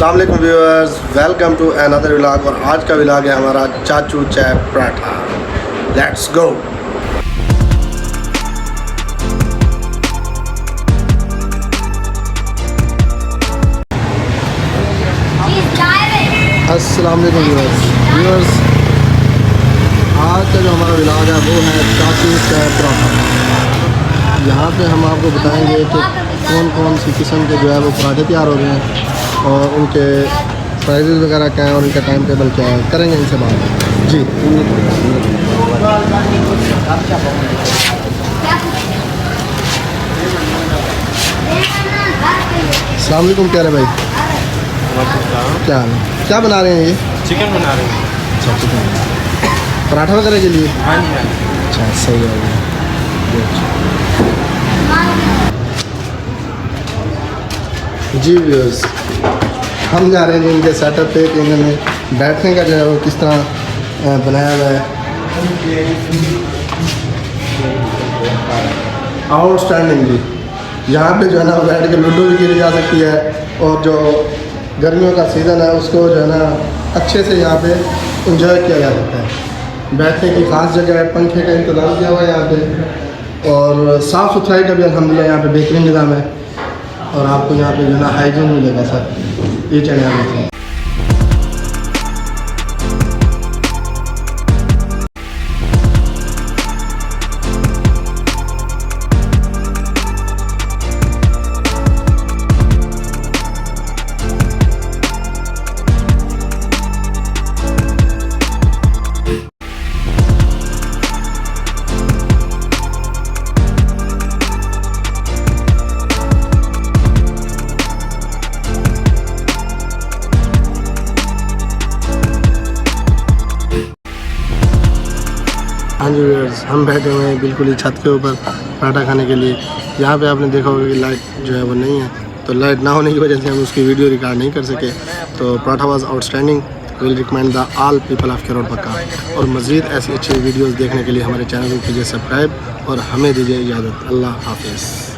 अस्सलाम वालेकुम viewers, welcome to another vlog. और आज का व्लॉग है हमारा चाचू चाय पराठा। Let's go. अस्सलाम वालेकुम व्यूअर्स, आज का जो हमारा व्लॉग है वो है चाचू चाय पराठा। यहाँ पे हम आपको बताएंगे कि कौन कौन सी किस्म के जो है वो पराठे तैयार हो रहे हैं और उनके प्राइजेज़ वगैरह क्या है और उनका टाइम टेबल क्या है, करेंगे इनसे बात जी। अस्सलाम वालेकुम, क्या है भाई? क्या हाल है? क्या बना रहे हैं ये? चिकन बना रहे हैं। अच्छा, चिकन पराठा वगैरह के लिए? हाँ जी, हाँ जी। अच्छा, सही है। जी व्यूअर्स, हम जा रहे हैं इनके सेटअप पे कि इन्होंने बैठने का जो है वो किस तरह बनाया हुआ है। आउटस्टैंडिंग जी। यहाँ पे जो है ना बैठ के लूडो भी खेली जा सकती है और जो गर्मियों का सीज़न है उसको जो है ना अच्छे से यहाँ पे इंजॉय किया जा सकता है। बैठने की ख़ास जगह है, पंखे का इंतज़ाम किया हुआ है यहाँ पे और साफ़ सुथराई का भी अल्हम्दुलिल्लाह यहाँ पे बेहतरीन निज़ाम है और आपको यहाँ पे जो है ना हाइजीन मिलेगा सर। ये चैनल हाँ जी व्यूअर्स, हम बैठे हुए हैं बिल्कुल ही छत के ऊपर पराठा खाने के लिए। यहाँ पे आपने देखा होगा कि लाइट जो है वो नहीं है, तो लाइट ना होने की वजह से हम उसकी वीडियो रिकॉर्ड नहीं कर सके। तो paratha was outstanding, will recommend the all people of कैरोर पक्का। और मज़ीद ऐसी अच्छी वीडियोज़ देखने के लिए हमारे चैनल को कीजिए सब्सक्राइब और हमें दीजिए इजाज़त। अल्लाह हाफिज़।